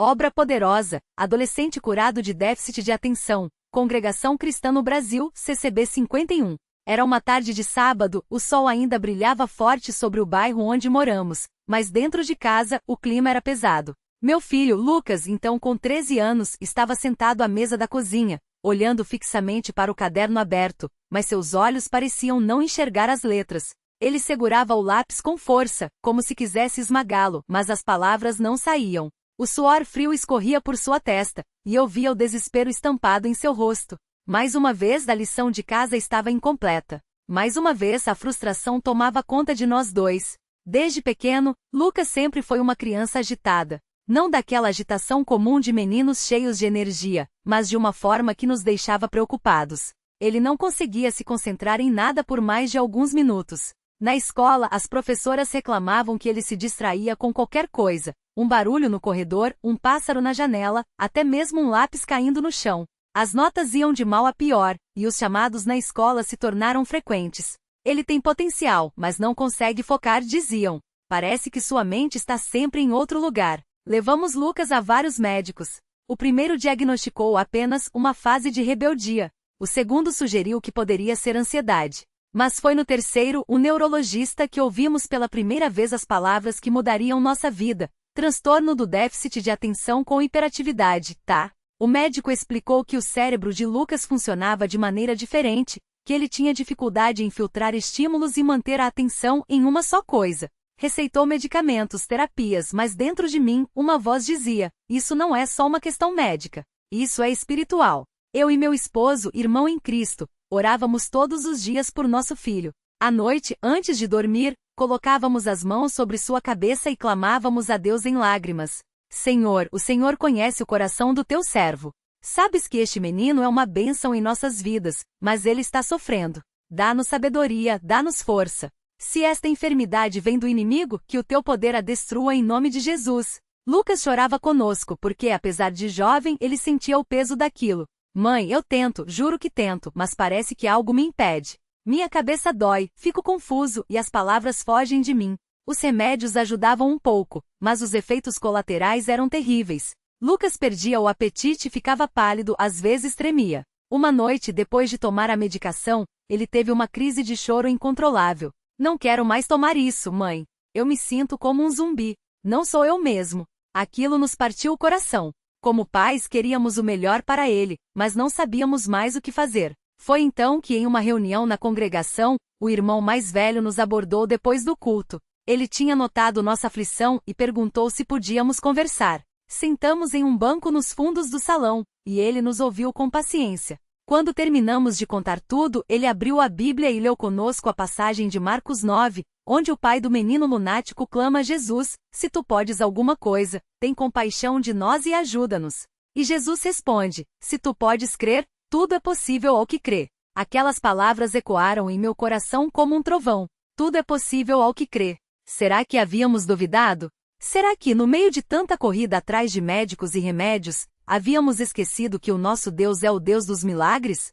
Obra poderosa, adolescente curado de déficit de atenção, Congregação Cristã no Brasil, CCB 51. Era uma tarde de sábado, o sol ainda brilhava forte sobre o bairro onde moramos, mas dentro de casa, o clima era pesado. Meu filho, Lucas, então com 13 anos, estava sentado à mesa da cozinha, olhando fixamente para o caderno aberto, mas seus olhos pareciam não enxergar as letras. Ele segurava o lápis com força, como se quisesse esmagá-lo, mas as palavras não saíam. O suor frio escorria por sua testa, e eu via o desespero estampado em seu rosto. Mais uma vez a lição de casa estava incompleta. Mais uma vez a frustração tomava conta de nós dois. Desde pequeno, Lucas sempre foi uma criança agitada. Não daquela agitação comum de meninos cheios de energia, mas de uma forma que nos deixava preocupados. Ele não conseguia se concentrar em nada por mais de alguns minutos. Na escola, as professoras reclamavam que ele se distraía com qualquer coisa, um barulho no corredor, um pássaro na janela, até mesmo um lápis caindo no chão. As notas iam de mal a pior, e os chamados na escola se tornaram frequentes. Ele tem potencial, mas não consegue focar, diziam. Parece que sua mente está sempre em outro lugar. Levamos Lucas a vários médicos. O primeiro diagnosticou apenas uma fase de rebeldia. O segundo sugeriu que poderia ser ansiedade. Mas foi no terceiro, o neurologista, que ouvimos pela primeira vez as palavras que mudariam nossa vida. Transtorno do déficit de atenção com hiperatividade, tá? O médico explicou que o cérebro de Lucas funcionava de maneira diferente, que ele tinha dificuldade em filtrar estímulos e manter a atenção em uma só coisa. Receitou medicamentos, terapias, mas dentro de mim, uma voz dizia, isso não é só uma questão médica. Isso é espiritual. Eu e meu esposo, irmão em Cristo, orávamos todos os dias por nosso filho. À noite, antes de dormir, colocávamos as mãos sobre sua cabeça e clamávamos a Deus em lágrimas. Senhor, o Senhor conhece o coração do teu servo. Sabes que este menino é uma bênção em nossas vidas, mas ele está sofrendo. Dá-nos sabedoria, dá-nos força. Se esta enfermidade vem do inimigo, que o teu poder a destrua em nome de Jesus. Lucas chorava conosco porque, apesar de jovem, ele sentia o peso daquilo. Mãe, eu tento, juro que tento, mas parece que algo me impede. Minha cabeça dói, fico confuso e as palavras fogem de mim. Os remédios ajudavam um pouco, mas os efeitos colaterais eram terríveis. Lucas perdia o apetite e ficava pálido, às vezes tremia. Uma noite, depois de tomar a medicação, ele teve uma crise de choro incontrolável. Não quero mais tomar isso, mãe. Eu me sinto como um zumbi. Não sou eu mesmo. Aquilo nos partiu o coração. Como pais, queríamos o melhor para ele, mas não sabíamos mais o que fazer. Foi então que, em uma reunião na congregação, o irmão mais velho nos abordou depois do culto. Ele tinha notado nossa aflição e perguntou se podíamos conversar. Sentamos em um banco nos fundos do salão, e ele nos ouviu com paciência. Quando terminamos de contar tudo, ele abriu a Bíblia e leu conosco a passagem de Marcos 9, onde o pai do menino lunático clama a Jesus, se tu podes alguma coisa, tem compaixão de nós e ajuda-nos. E Jesus responde, se tu podes crer, tudo é possível ao que crê. Aquelas palavras ecoaram em meu coração como um trovão. Tudo é possível ao que crê. Será que havíamos duvidado? Será que, no meio de tanta corrida atrás de médicos e remédios, havíamos esquecido que o nosso Deus é o Deus dos milagres?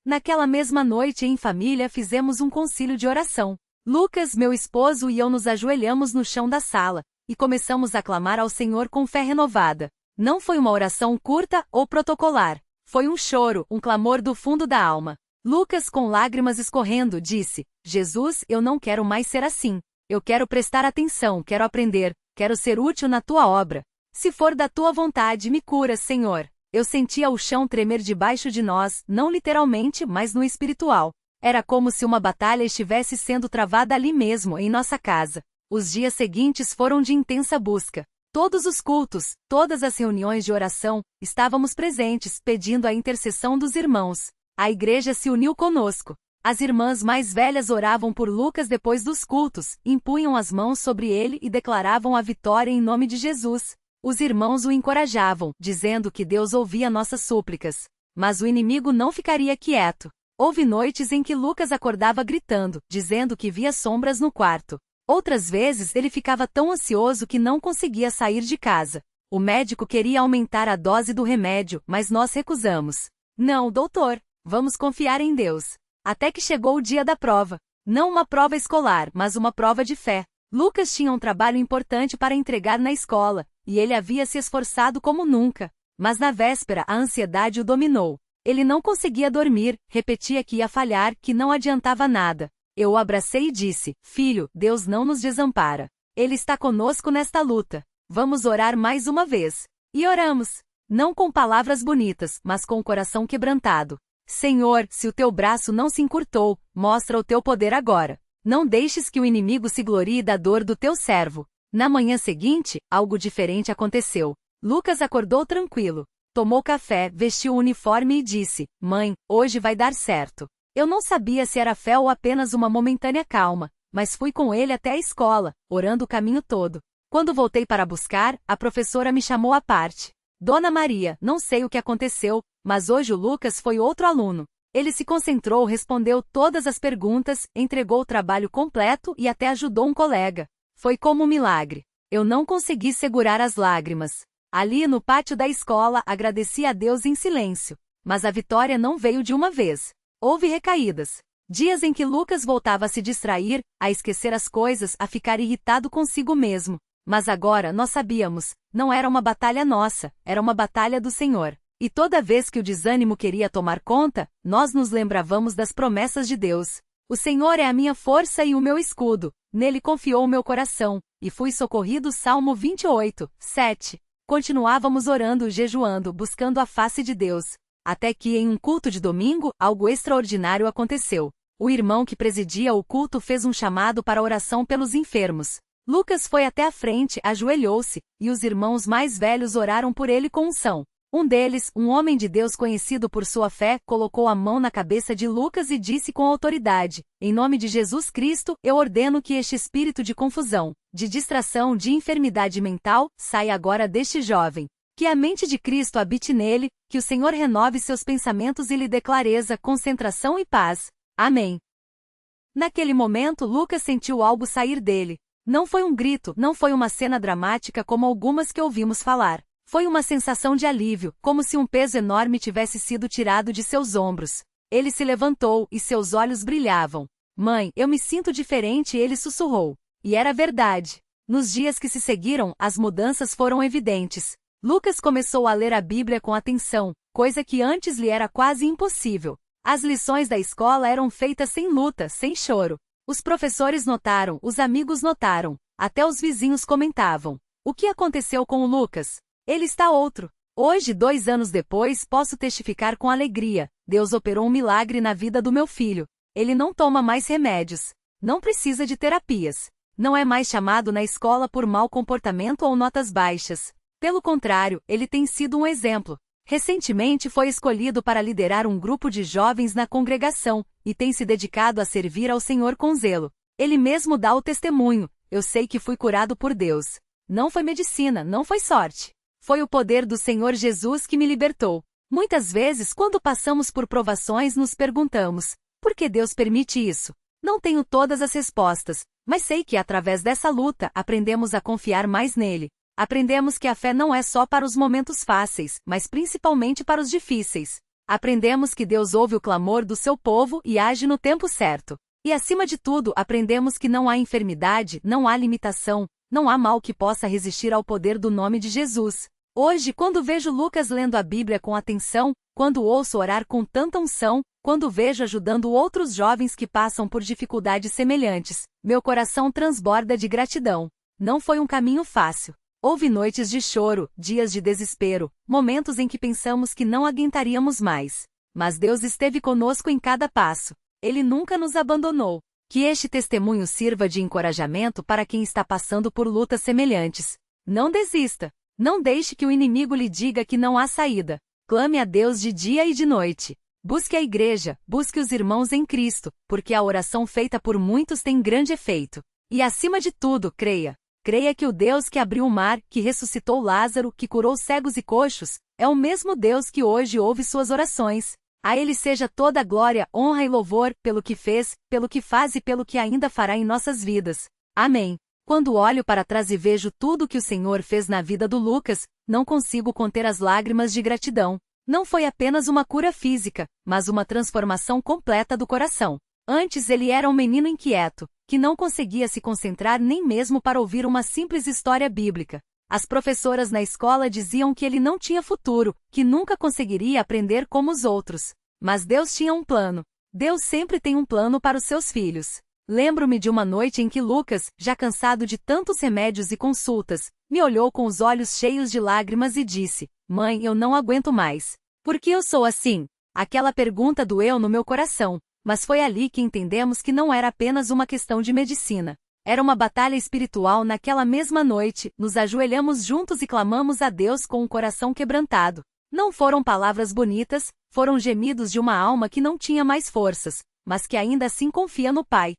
Naquela mesma noite, em família, fizemos um concílio de oração. Lucas, meu esposo e eu nos ajoelhamos no chão da sala, e começamos a clamar ao Senhor com fé renovada. Não foi uma oração curta ou protocolar. Foi um choro, um clamor do fundo da alma. Lucas, com lágrimas escorrendo, disse, Jesus, eu não quero mais ser assim. Eu quero prestar atenção, quero aprender, quero ser útil na tua obra. Se for da tua vontade, me cura, Senhor. Eu sentia o chão tremer debaixo de nós, não literalmente, mas no espiritual. Era como se uma batalha estivesse sendo travada ali mesmo, em nossa casa. Os dias seguintes foram de intensa busca. Todos os cultos, todas as reuniões de oração, estávamos presentes, pedindo a intercessão dos irmãos. A igreja se uniu conosco. As irmãs mais velhas oravam por Lucas depois dos cultos, impunham as mãos sobre ele e declaravam a vitória em nome de Jesus. Os irmãos o encorajavam, dizendo que Deus ouvia nossas súplicas. Mas o inimigo não ficaria quieto. Houve noites em que Lucas acordava gritando, dizendo que via sombras no quarto. Outras vezes ele ficava tão ansioso que não conseguia sair de casa. O médico queria aumentar a dose do remédio, mas nós recusamos. Não, doutor, vamos confiar em Deus. Até que chegou o dia da prova. Não uma prova escolar, mas uma prova de fé. Lucas tinha um trabalho importante para entregar na escola, e ele havia se esforçado como nunca. Mas na véspera a ansiedade o dominou. Ele não conseguia dormir, repetia que ia falhar, que não adiantava nada. Eu o abracei e disse: Filho, Deus não nos desampara. Ele está conosco nesta luta. Vamos orar mais uma vez. E oramos. Não com palavras bonitas, mas com o coração quebrantado. Senhor, se o teu braço não se encurtou, mostra o teu poder agora. Não deixes que o inimigo se glorie da dor do teu servo. Na manhã seguinte, algo diferente aconteceu. Lucas acordou tranquilo. Tomou café, vestiu o uniforme e disse: Mãe, hoje vai dar certo. Eu não sabia se era fé ou apenas uma momentânea calma, mas fui com ele até a escola, orando o caminho todo. Quando voltei para buscar, a professora me chamou à parte. Dona Maria, não sei o que aconteceu, mas hoje o Lucas foi outro aluno. Ele se concentrou, respondeu todas as perguntas, entregou o trabalho completo e até ajudou um colega. Foi como um milagre. Eu não consegui segurar as lágrimas. Ali no pátio da escola, agradeci a Deus em silêncio. Mas a vitória não veio de uma vez. Houve recaídas. Dias em que Lucas voltava a se distrair, a esquecer as coisas, a ficar irritado consigo mesmo. Mas agora nós sabíamos, não era uma batalha nossa, era uma batalha do Senhor. E toda vez que o desânimo queria tomar conta, nós nos lembrávamos das promessas de Deus. O Senhor é a minha força e o meu escudo, nele confiou o meu coração, e fui socorrido. Salmo 28, 7. Continuávamos orando, jejuando, buscando a face de Deus. Até que em um culto de domingo, algo extraordinário aconteceu. O irmão que presidia o culto fez um chamado para oração pelos enfermos. Lucas foi até a frente, ajoelhou-se, e os irmãos mais velhos oraram por ele com unção. Um deles, um homem de Deus conhecido por sua fé, colocou a mão na cabeça de Lucas e disse com autoridade: Em nome de Jesus Cristo, eu ordeno que este espírito de confusão, de distração, de enfermidade mental, saia agora deste jovem. Que a mente de Cristo habite nele, que o Senhor renove seus pensamentos e lhe dê clareza, concentração e paz. Amém. Naquele momento Lucas sentiu algo sair dele. Não foi um grito, não foi uma cena dramática como algumas que ouvimos falar. Foi uma sensação de alívio, como se um peso enorme tivesse sido tirado de seus ombros. Ele se levantou e seus olhos brilhavam. Mãe, eu me sinto diferente, ele sussurrou. E era verdade. Nos dias que se seguiram, as mudanças foram evidentes. Lucas começou a ler a Bíblia com atenção, coisa que antes lhe era quase impossível. As lições da escola eram feitas sem luta, sem choro. Os professores notaram, os amigos notaram, até os vizinhos comentavam. O que aconteceu com o Lucas? Ele está outro. Hoje, 2 anos depois, posso testificar com alegria. Deus operou um milagre na vida do meu filho. Ele não toma mais remédios. Não precisa de terapias. Não é mais chamado na escola por mau comportamento ou notas baixas. Pelo contrário, ele tem sido um exemplo. Recentemente foi escolhido para liderar um grupo de jovens na congregação, e tem se dedicado a servir ao Senhor com zelo. Ele mesmo dá o testemunho: eu sei que fui curado por Deus. Não foi medicina, não foi sorte. Foi o poder do Senhor Jesus que me libertou. Muitas vezes, quando passamos por provações, nos perguntamos: por que Deus permite isso? Não tenho todas as respostas, mas sei que através dessa luta aprendemos a confiar mais nele. Aprendemos que a fé não é só para os momentos fáceis, mas principalmente para os difíceis. Aprendemos que Deus ouve o clamor do seu povo e age no tempo certo. E acima de tudo, aprendemos que não há enfermidade, não há limitação, não há mal que possa resistir ao poder do nome de Jesus. Hoje, quando vejo Lucas lendo a Bíblia com atenção, quando ouço orar com tanta unção, quando vejo ajudando outros jovens que passam por dificuldades semelhantes, meu coração transborda de gratidão. Não foi um caminho fácil. Houve noites de choro, dias de desespero, momentos em que pensamos que não aguentaríamos mais. Mas Deus esteve conosco em cada passo. Ele nunca nos abandonou. Que este testemunho sirva de encorajamento para quem está passando por lutas semelhantes. Não desista. Não deixe que o inimigo lhe diga que não há saída. Clame a Deus de dia e de noite. Busque a igreja, busque os irmãos em Cristo, porque a oração feita por muitos tem grande efeito. E acima de tudo, creia. Creia que o Deus que abriu o mar, que ressuscitou Lázaro, que curou cegos e coxos, é o mesmo Deus que hoje ouve suas orações. A Ele seja toda a glória, honra e louvor, pelo que fez, pelo que faz e pelo que ainda fará em nossas vidas. Amém. Quando olho para trás e vejo tudo o que o Senhor fez na vida do Lucas, não consigo conter as lágrimas de gratidão. Não foi apenas uma cura física, mas uma transformação completa do coração. Antes ele era um menino inquieto, que não conseguia se concentrar nem mesmo para ouvir uma simples história bíblica. As professoras na escola diziam que ele não tinha futuro, que nunca conseguiria aprender como os outros. Mas Deus tinha um plano. Deus sempre tem um plano para os seus filhos. Lembro-me de uma noite em que Lucas, já cansado de tantos remédios e consultas, me olhou com os olhos cheios de lágrimas e disse: "Mãe, eu não aguento mais. Por que eu sou assim?" Aquela pergunta doeu no meu coração, mas foi ali que entendemos que não era apenas uma questão de medicina. Era uma batalha espiritual. Naquela mesma noite, nos ajoelhamos juntos e clamamos a Deus com o coração quebrantado. Não foram palavras bonitas, foram gemidos de uma alma que não tinha mais forças, mas que ainda assim confia no Pai.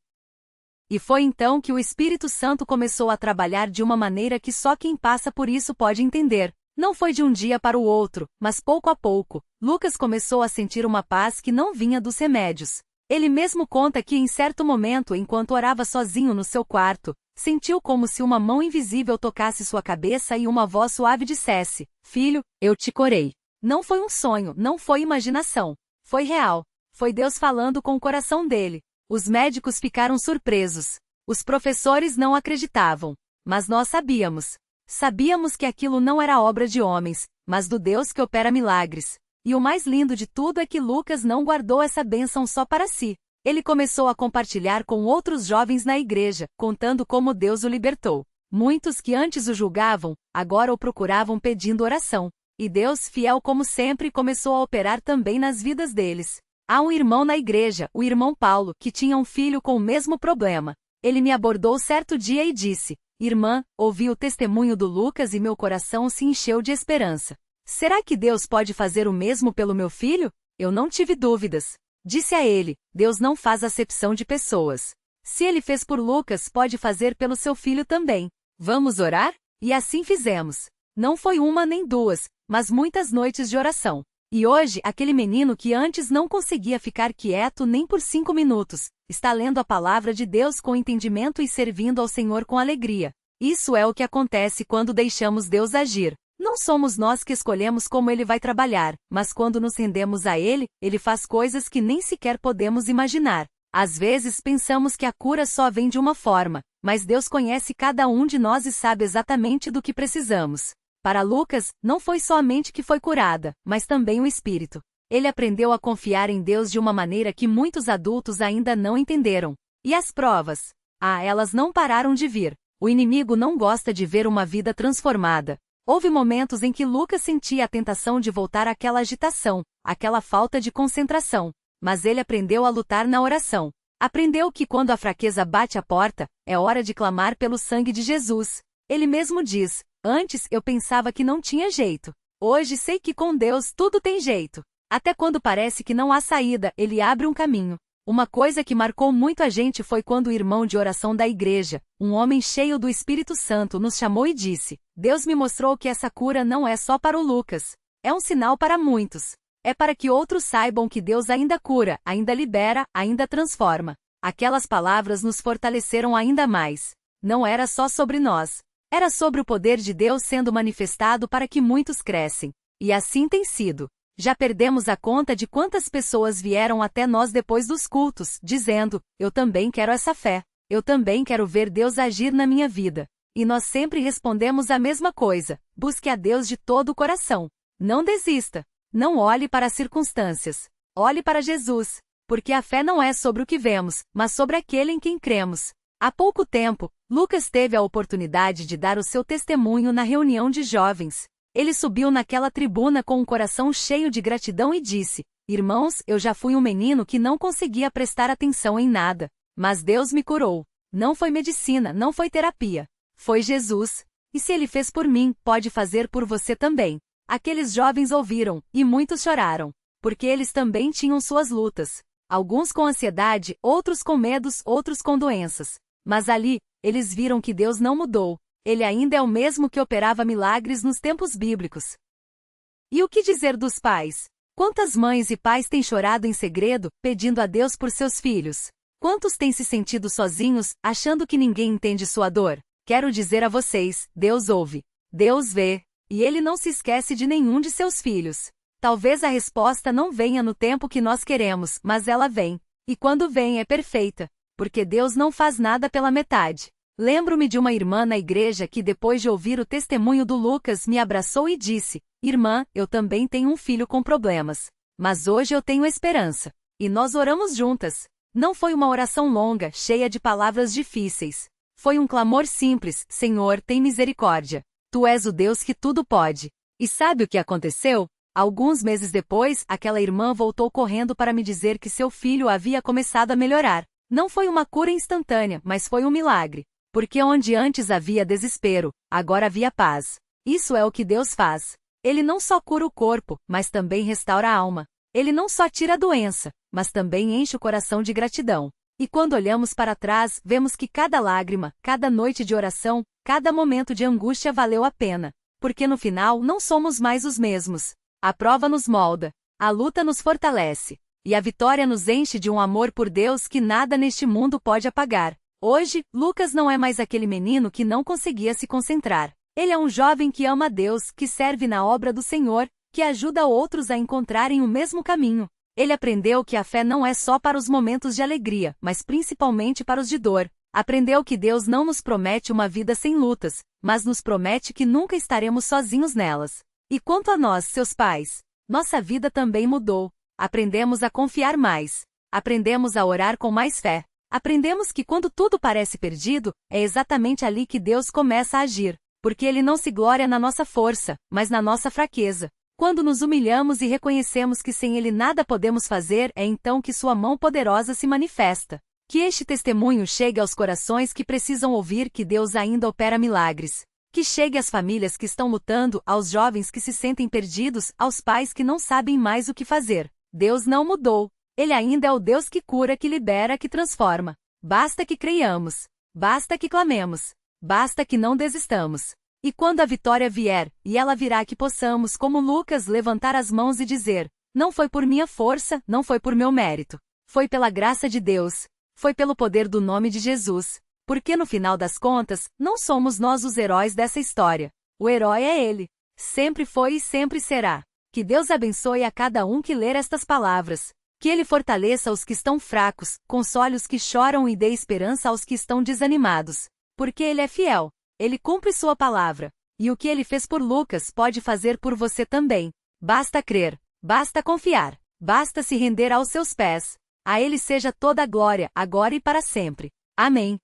E foi então que o Espírito Santo começou a trabalhar de uma maneira que só quem passa por isso pode entender. Não foi de um dia para o outro, mas pouco a pouco, Lucas começou a sentir uma paz que não vinha dos remédios. Ele mesmo conta que em certo momento, enquanto orava sozinho no seu quarto, sentiu como se uma mão invisível tocasse sua cabeça e uma voz suave dissesse: "Filho, eu te curei." Não foi um sonho, não foi imaginação. Foi real. Foi Deus falando com o coração dele. Os médicos ficaram surpresos. Os professores não acreditavam. Mas nós sabíamos. Sabíamos que aquilo não era obra de homens, mas do Deus que opera milagres. E o mais lindo de tudo é que Lucas não guardou essa bênção só para si. Ele começou a compartilhar com outros jovens na igreja, contando como Deus o libertou. Muitos que antes o julgavam, agora o procuravam pedindo oração. E Deus, fiel como sempre, começou a operar também nas vidas deles. Há um irmão na igreja, o irmão Paulo, que tinha um filho com o mesmo problema. Ele me abordou certo dia e disse: "Irmã, ouvi o testemunho do Lucas e meu coração se encheu de esperança. Será que Deus pode fazer o mesmo pelo meu filho?" Eu não tive dúvidas. Disse a ele: "Deus não faz acepção de pessoas. Se ele fez por Lucas, pode fazer pelo seu filho também. Vamos orar?" E assim fizemos. Não foi uma nem duas, mas muitas noites de oração. E hoje, aquele menino que antes não conseguia ficar quieto nem por 5 minutos, está lendo a palavra de Deus com entendimento e servindo ao Senhor com alegria. Isso é o que acontece quando deixamos Deus agir. Não somos nós que escolhemos como Ele vai trabalhar, mas quando nos rendemos a Ele, Ele faz coisas que nem sequer podemos imaginar. Às vezes pensamos que a cura só vem de uma forma, mas Deus conhece cada um de nós e sabe exatamente do que precisamos. Para Lucas, não foi só a mente que foi curada, mas também o espírito. Ele aprendeu a confiar em Deus de uma maneira que muitos adultos ainda não entenderam. E as provas? Elas não pararam de vir. O inimigo não gosta de ver uma vida transformada. Houve momentos em que Lucas sentia a tentação de voltar àquela agitação, àquela falta de concentração. Mas ele aprendeu a lutar na oração. Aprendeu que quando a fraqueza bate à porta, é hora de clamar pelo sangue de Jesus. Ele mesmo diz: "Antes eu pensava que não tinha jeito. Hoje sei que com Deus tudo tem jeito." Até quando parece que não há saída, Ele abre um caminho. Uma coisa que marcou muito a gente foi quando o irmão de oração da igreja, um homem cheio do Espírito Santo, nos chamou e disse: "Deus me mostrou que essa cura não é só para o Lucas. É um sinal para muitos. É para que outros saibam que Deus ainda cura, ainda libera, ainda transforma." Aquelas palavras nos fortaleceram ainda mais. Não era só sobre nós. Era sobre o poder de Deus sendo manifestado para que muitos crescem. E assim tem sido. Já perdemos a conta de quantas pessoas vieram até nós depois dos cultos, dizendo: "Eu também quero essa fé. Eu também quero ver Deus agir na minha vida." E nós sempre respondemos a mesma coisa: busque a Deus de todo o coração. Não desista. Não olhe para as circunstâncias. Olhe para Jesus. Porque a fé não é sobre o que vemos, mas sobre aquele em quem cremos. Há pouco tempo, Lucas teve a oportunidade de dar o seu testemunho na reunião de jovens. Ele subiu naquela tribuna com um coração cheio de gratidão e disse: "Irmãos, eu já fui um menino que não conseguia prestar atenção em nada. Mas Deus me curou. Não foi medicina, não foi terapia. Foi Jesus. E se Ele fez por mim, pode fazer por você também." Aqueles jovens ouviram, e muitos choraram. Porque eles também tinham suas lutas. Alguns com ansiedade, outros com medos, outros com doenças. Mas ali, eles viram que Deus não mudou. Ele ainda é o mesmo que operava milagres nos tempos bíblicos. E o que dizer dos pais? Quantas mães e pais têm chorado em segredo, pedindo a Deus por seus filhos? Quantos têm se sentido sozinhos, achando que ninguém entende sua dor? Quero dizer a vocês, Deus ouve. Deus vê. E Ele não se esquece de nenhum de seus filhos. Talvez a resposta não venha no tempo que nós queremos, mas ela vem. E quando vem é perfeita. Porque Deus não faz nada pela metade. Lembro-me de uma irmã na igreja que, depois de ouvir o testemunho do Lucas, me abraçou e disse: Irmã, eu também tenho um filho com problemas. Mas hoje eu tenho esperança. E nós oramos juntas. Não foi uma oração longa, cheia de palavras difíceis. Foi um clamor simples: Senhor, tem misericórdia. Tu és o Deus que tudo pode. E sabe o que aconteceu? Alguns meses depois, aquela irmã voltou correndo para me dizer que seu filho havia começado a melhorar. Não foi uma cura instantânea, mas foi um milagre. Porque onde antes havia desespero, agora havia paz. Isso é o que Deus faz. Ele não só cura o corpo, mas também restaura a alma. Ele não só tira a doença, mas também enche o coração de gratidão. E quando olhamos para trás, vemos que cada lágrima, cada noite de oração, cada momento de angústia valeu a pena. Porque no final não somos mais os mesmos. A prova nos molda, a luta nos fortalece, e a vitória nos enche de um amor por Deus que nada neste mundo pode apagar. Hoje, Lucas não é mais aquele menino que não conseguia se concentrar. Ele é um jovem que ama a Deus, que serve na obra do Senhor, que ajuda outros a encontrarem o mesmo caminho. Ele aprendeu que a fé não é só para os momentos de alegria, mas principalmente para os de dor. Aprendeu que Deus não nos promete uma vida sem lutas, mas nos promete que nunca estaremos sozinhos nelas. E quanto a nós, seus pais, nossa vida também mudou. Aprendemos a confiar mais. Aprendemos a orar com mais fé. Aprendemos que quando tudo parece perdido, é exatamente ali que Deus começa a agir. Porque Ele não se gloria na nossa força, mas na nossa fraqueza. Quando nos humilhamos e reconhecemos que sem Ele nada podemos fazer, é então que Sua mão poderosa se manifesta. Que este testemunho chegue aos corações que precisam ouvir que Deus ainda opera milagres. Que chegue às famílias que estão lutando, aos jovens que se sentem perdidos, aos pais que não sabem mais o que fazer. Deus não mudou. Ele ainda é o Deus que cura, que libera, que transforma. Basta que creiamos. Basta que clamemos. Basta que não desistamos. E quando a vitória vier, e ela virá, que possamos, como Lucas, levantar as mãos e dizer: não foi por minha força, não foi por meu mérito. Foi pela graça de Deus. Foi pelo poder do nome de Jesus. Porque no final das contas, não somos nós os heróis dessa história. O herói é Ele. Sempre foi e sempre será. Que Deus abençoe a cada um que ler estas palavras. Que Ele fortaleça os que estão fracos, console os que choram e dê esperança aos que estão desanimados. Porque Ele é fiel. Ele cumpre Sua palavra. E o que Ele fez por Lucas pode fazer por você também. Basta crer. Basta confiar. Basta se render aos seus pés. A Ele seja toda a glória, agora e para sempre. Amém.